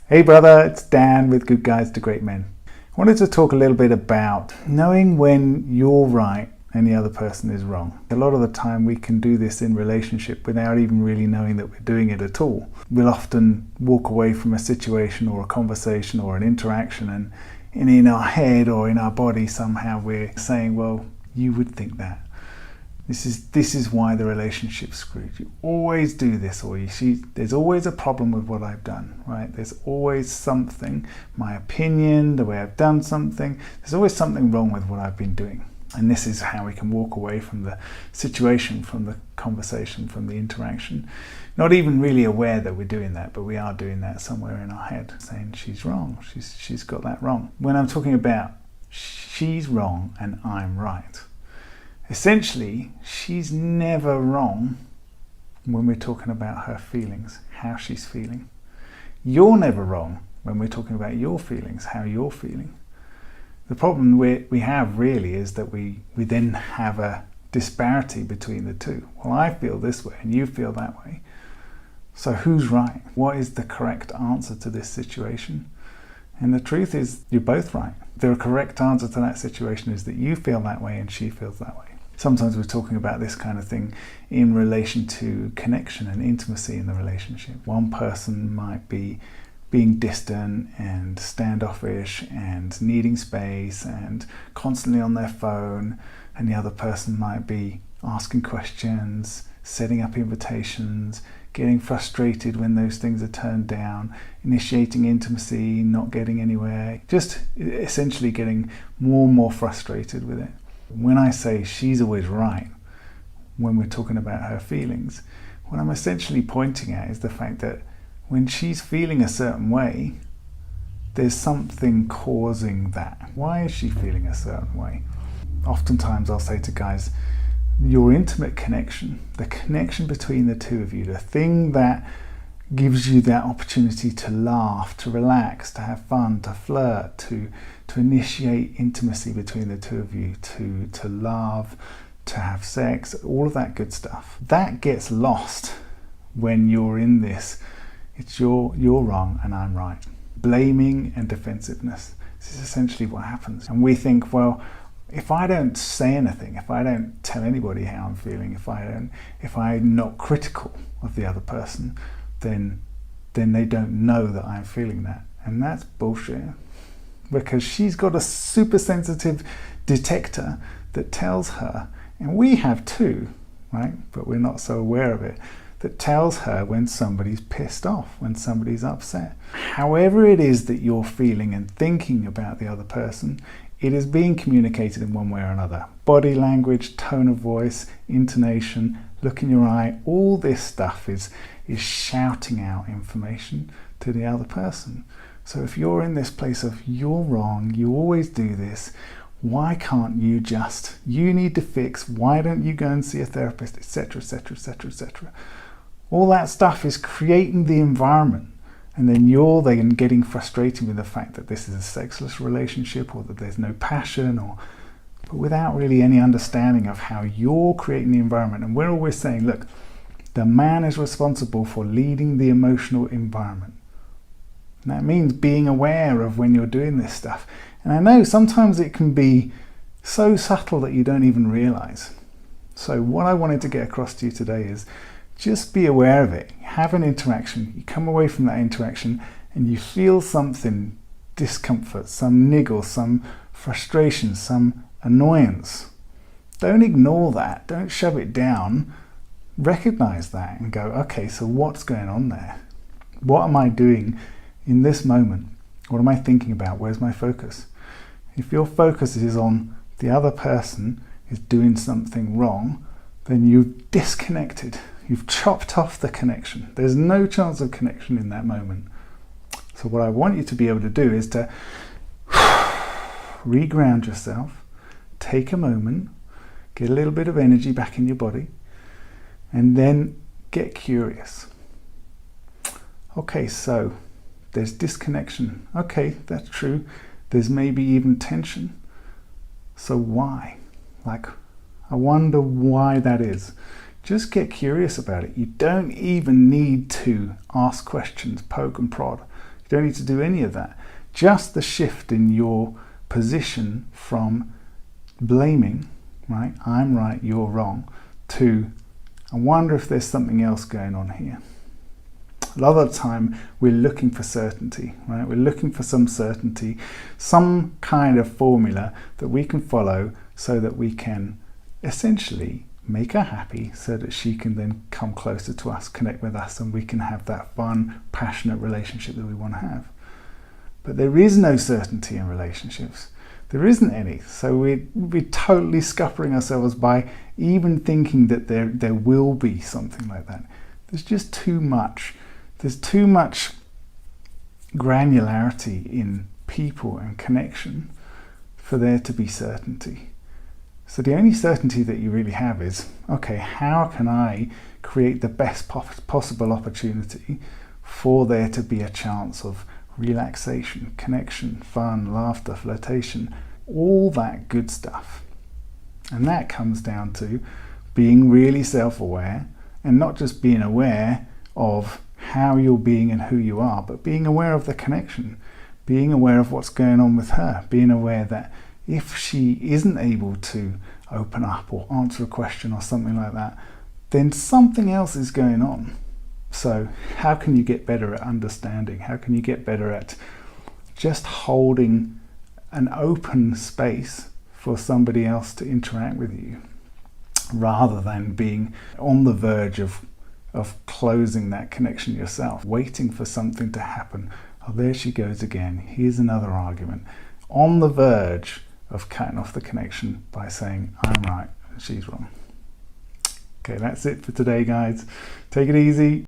Hey brother, it's Dan with Good Guides to Great Men. I wanted to talk a little bit about knowing when you're right and the other person is wrong. A lot of the time we can do this in relationship without even really knowing that we're doing it at all. We'll often walk away from a situation or a conversation or an interaction and in our head or in our body somehow we're saying, well, you would think that. This is why the relationship's screwed. You always do this, or you see, there's always a problem with what I've done, right? There's always something, my opinion, the way I've done something, there's always something wrong with what I've been doing. And this is how we can walk away from the situation, from the conversation, from the interaction. Not even really aware that we're doing that, but we are doing that somewhere in our head, saying she's wrong, she's got that wrong. When I'm talking about she's wrong and I'm right, essentially, she's never wrong when we're talking about her feelings, how she's feeling. You're never wrong when we're talking about your feelings, how you're feeling. The problem we have really is that we then have a disparity between the two. Well, I feel this way and you feel that way. So who's right? What is the correct answer to this situation? And the truth is, you're both right. The correct answer to that situation is that you feel that way and she feels that way. Sometimes we're talking about this kind of thing in relation to connection and intimacy in the relationship. One person might be being distant and standoffish and needing space and constantly on their phone, and the other person might be asking questions, setting up invitations, getting frustrated when those things are turned down, initiating intimacy, not getting anywhere, just essentially getting more and more frustrated with it. When I say she's always right when we're talking about her feelings, what I'm essentially pointing at is the fact that when she's feeling a certain way, there's something causing that. Why is she feeling a certain way? Oftentimes I'll say to guys, your intimate connection, the connection between the two of you, the thing that gives you that opportunity to laugh, to relax, to have fun, to flirt, to initiate intimacy between the two of you, to love, to have sex, all of that good stuff. That gets lost when you're in this. It's you're wrong and I'm right. Blaming and defensiveness. This is essentially what happens. And we think, well, if I don't say anything, if I don't tell anybody how I'm feeling, if I'm not critical of the other person, then they don't know that I'm feeling that. And that's bullshit. Because she's got a super sensitive detector that tells her, and we have too, right? But we're not so aware of it, that tells her when somebody's pissed off, when somebody's upset. However it is that you're feeling and thinking about the other person, it is being communicated in one way or another. Body language, tone of voice, intonation, look in your eye, all this stuff is shouting out information to the other person. So if you're in this place of you're wrong, you always do this, why can't you you need to fix, why don't you go and see a therapist, etc., etc., etc., etc. All that stuff is creating the environment, and then you're then getting frustrated with the fact that this is a sexless relationship or that there's no passion, but without really any understanding of how you're creating the environment. And we're always saying, look, the man is responsible for leading the emotional environment. And that means being aware of when you're doing this stuff. And I know sometimes it can be so subtle that you don't even realize. So what I wanted to get across to you today is just be aware of it. Have an interaction. You come away from that interaction and you feel something, discomfort, some niggle, some frustration, some annoyance. Don't ignore that. Don't shove it down. Recognize that and go, okay, so what's going on there? What am I doing in this moment? What am I thinking about? Where's my focus? If your focus is on the other person is doing something wrong, then you've disconnected. You've chopped off the connection. There's no chance of connection in that moment. So what I want you to be able to do is to reground yourself, take a moment, get a little bit of energy back in your body, and then get curious. Okay, so there's disconnection. Okay, that's true. There's maybe even tension. So why? I wonder why that is. Just get curious about it. You don't even need to ask questions, poke and prod. You don't need to do any of that. Just the shift in your position from blaming, right, I'm right, you're wrong, to I wonder if there's something else going on here. A lot of the time we're looking for certainty, right? We're looking for some certainty, some kind of formula that we can follow so that we can essentially make her happy, so that she can then come closer to us, connect with us, and we can have that fun, passionate relationship that we want to have. But there is no certainty in relationships. There isn't any. So we're totally scuppering ourselves by even thinking that there will be something like that. There's just too much. There's too much granularity in people and connection for there to be certainty. So the only certainty that you really have is, okay, how can I create the best possible opportunity for there to be a chance of relaxation, connection, fun, laughter, flirtation, all that good stuff. And that comes down to being really self-aware, and not just being aware of how you're being and who you are, but being aware of the connection, being aware of what's going on with her, being aware that if she isn't able to open up or answer a question or something like that, then something else is going on. So how can you get better at understanding? How can you get better at just holding an open space for somebody else to interact with you, rather than being on the verge of closing that connection yourself, waiting for something to happen? Oh, there she goes again. Here's another argument. On the verge of cutting off the connection by saying, I'm right and she's wrong. Okay, that's it for today, guys. Take it easy.